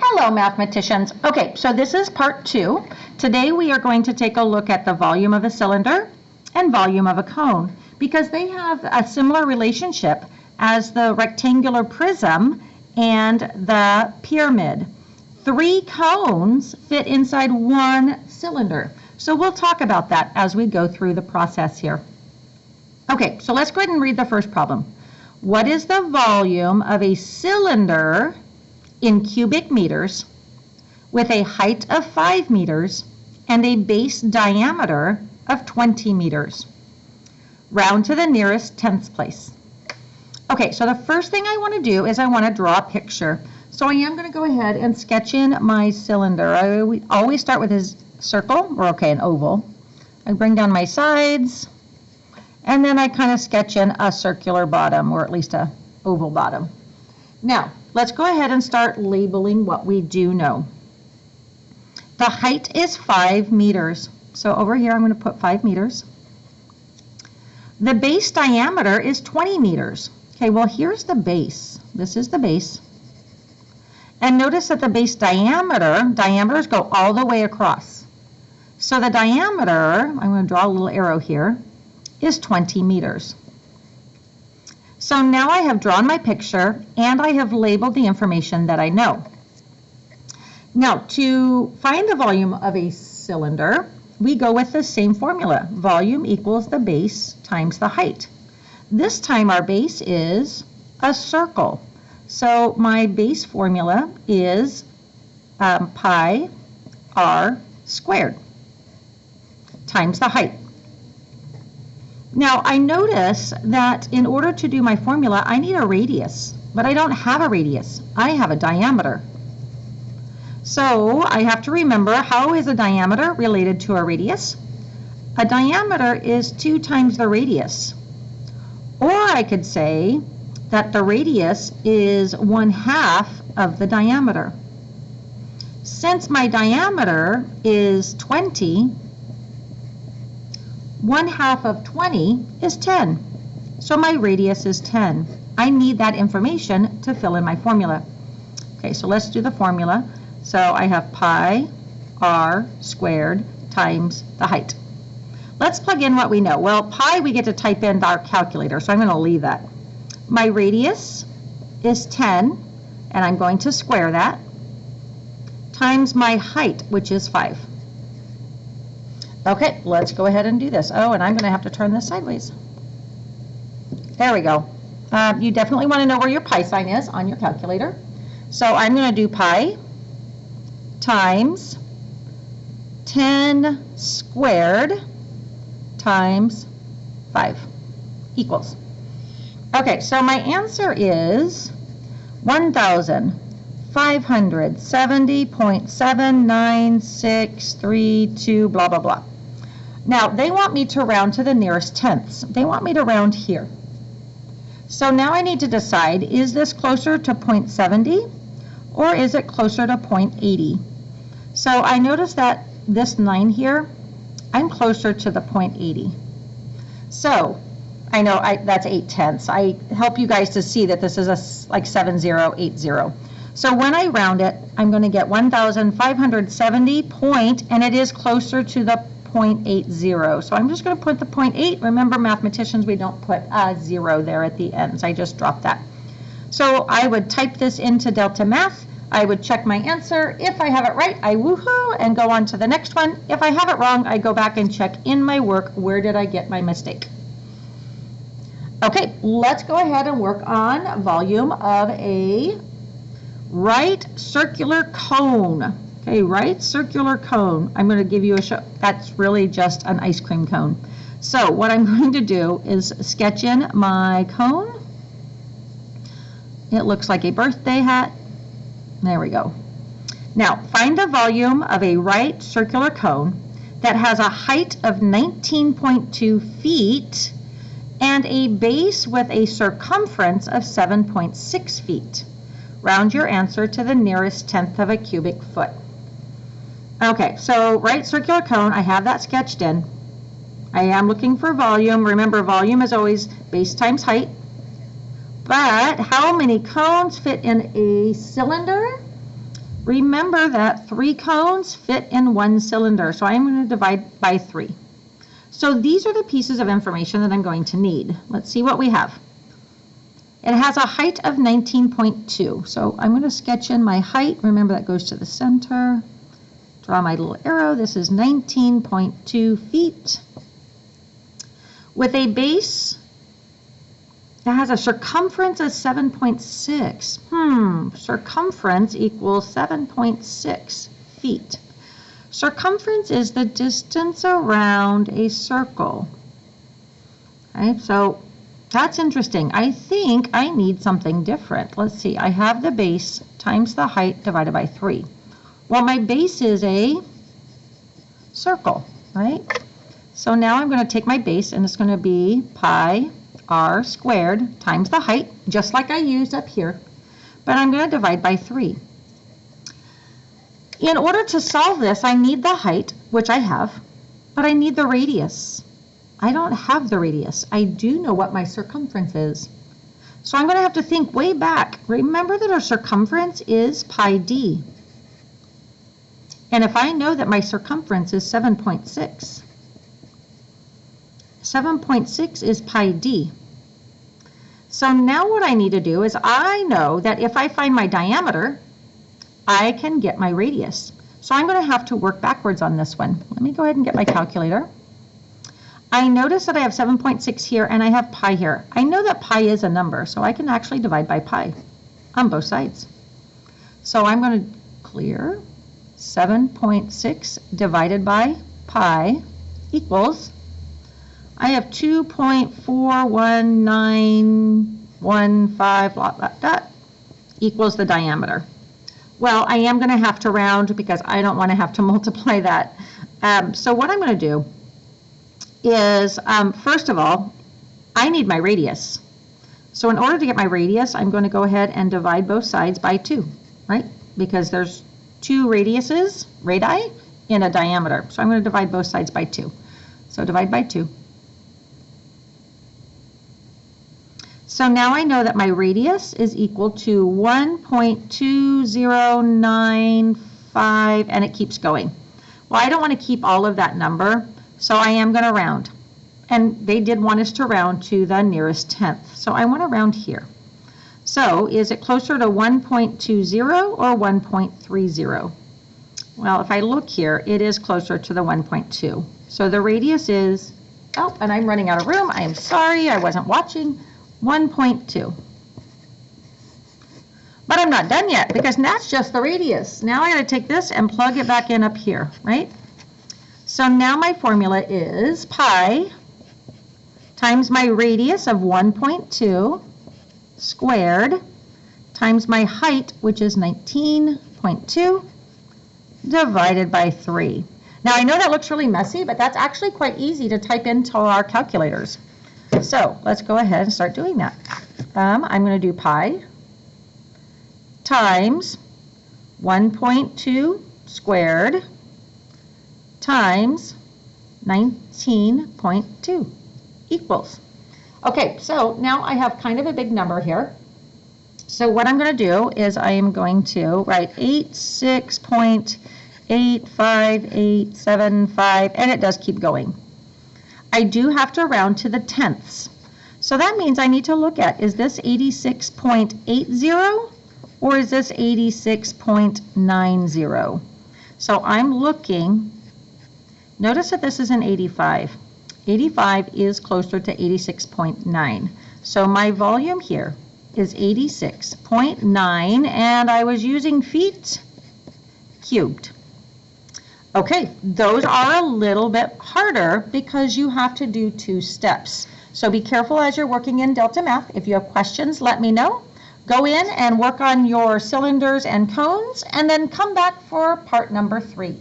Hello, mathematicians. Okay, so this is part 2. Today we are going to take a look at the volume of a cylinder and volume of a cone because they have a similar relationship as the rectangular prism and the pyramid. 3 cones fit inside 1 cylinder. So we'll talk about that as we go through the process here. Okay, so let's go ahead and read the first problem. What is the volume of a cylinder in cubic meters with a height of 5 meters and a base diameter of 20 meters? Round to the nearest tenths place. Okay, so the first thing I want to do is I want to draw a picture. So I am going to go ahead and sketch in my cylinder. I always start with a circle, or an oval. I bring down my sides, and then I kind of sketch in a circular bottom, or at least a oval bottom. Now, let's go ahead and start labeling what we do know. The height is 5 meters. So over here, I'm going to put 5 meters. The base diameter is 20 meters. Okay, well, here's the base. This is the base. And notice that the base diameters go all the way across. So the diameter, I'm going to draw a little arrow here, is 20 meters. So now I have drawn my picture and I have labeled the information that I know. Now, to find the volume of a cylinder, we go with the same formula. Volume equals the base times the height. This time our base is a circle. So my base formula is pi r squared times the height. Now I notice that in order to do my formula, I need a radius, but I don't have a radius. I have a diameter. So I have to remember, how is a diameter related to a radius? A diameter is 2 times the radius. Or I could say that the radius is 1/2 of the diameter. Since my diameter is 20, 1/2 of 20 is 10. So my radius is 10. I need that information to fill in my formula. Okay, so let's do the formula. So I have pi r squared times the height. Let's plug in what we know. Well, pi we get to type in our calculator, so I'm going to leave that. My radius is 10, and I'm going to square that, times my height, which is 5. Okay, let's go ahead and do this. Oh, and I'm going to have to turn this sideways. There we go. You definitely want to know where your pi sign is on your calculator. So I'm going to do pi times 10 squared times 5 equals. Okay, so my answer is 1,570.79632 blah, blah, blah. Now, they want me to round to the nearest tenths. They want me to round here. So now I need to decide, is this closer to 0.70 or is it closer to 0.80? So I notice that this 9 here, I'm closer to the 0.80. So I know that's 8/10. I help you guys to see that this is like 7080. So when I round it, I'm going to get 1,570 and it is closer to the 0.80. So I'm just going to put the 0.8. Remember, mathematicians, we don't put a 0 there at the end. So I just dropped that. So I would type this into Delta Math. I would check my answer. If I have it right, I woohoo and go on to the next one. If I have it wrong, I go back and check in my work, where did I get my mistake? Okay, let's go ahead and work on volume of a right circular cone. Okay, right circular cone. I'm going to give you a show. That's really just an ice cream cone. So what I'm going to do is sketch in my cone. It looks like a birthday hat. There we go. Now, find the volume of a right circular cone that has a height of 19.2 feet and a base with a circumference of 7.6 feet. Round your answer to the nearest tenth of a cubic foot. Okay, so right circular cone, I have that sketched in. I am looking for volume. Remember, volume is always base times height. But how many cones fit in a cylinder? Remember that 3 cones fit in 1 cylinder, so I'm going to divide by 3. So these are the pieces of information that I'm going to need. Let's see what we have. It has a height of 19.2. So I'm going to sketch in my height. Remember that goes to the center. Draw my little arrow. This is 19.2 feet. With a base that has a circumference of 7.6. Circumference equals 7.6 feet. Circumference is the distance around a circle. Right, so that's interesting. I think I need something different. Let's see. I have the base times the height divided by 3. Well, my base is a circle, right? So now I'm going to take my base, and it's going to be pi r squared times the height, just like I used up here. But I'm going to divide by 3. In order to solve this, I need the height, which I have, but I need the radius. I don't have the radius. I do know what my circumference is. So I'm going to have to think way back. Remember that our circumference is pi d. And if I know that my circumference is 7.6, 7.6 is pi d. So now what I need to do is I know that if I find my diameter, I can get my radius. So I'm going to have to work backwards on this one. Let me go ahead and get my calculator. I notice that I have 7.6 here and I have pi here. I know that pi is a number, so I can actually divide by pi on both sides. So I'm going to clear 7.6 divided by pi equals, I have 2.41915 equals the diameter. Well, I am going to have to round because I don't want to have to multiply that. So what I'm going to do is, first of all, I need my radius. So in order to get my radius, I'm going to go ahead and divide both sides by 2, right? Because there's 2 radiuses, radii, in a diameter. So I'm going to divide both sides by 2. So divide by 2. So now I know that my radius is equal to 1.2095, and it keeps going. Well, I don't want to keep all of that number, so I am going to round. And they did want us to round to the nearest tenth, so I want to round here. So is it closer to 1.20 or 1.30? Well, if I look here, it is closer to the 1.2. So the radius is, oh, and I'm running out of room. I am sorry, I wasn't watching. 1.2. But I'm not done yet because that's just the radius. Now I got to take this and plug it back in up here, right? So now my formula is pi times my radius of 1.2 squared times my height, which is 19.2, divided by 3. Now I know that looks really messy, but that's actually quite easy to type into our calculators. So let's go ahead and start doing that. I'm going to do pi times 1.2 squared times 19.2 equals. Okay, so now I have kind of a big number here. So what I'm going to do is I am going to write 86.85875, and it does keep going. I do have to round to the tenths. So that means I need to look at, is this 86.80 or is this 86.90? So I'm looking, notice that this is an 85. 85 is closer to 86.9. So my volume here is 86.9, and I was using feet cubed. Okay, those are a little bit harder because you have to do 2 steps. So be careful as you're working in Delta Math. If you have questions, let me know. Go in and work on your cylinders and cones, and then come back for part number 3.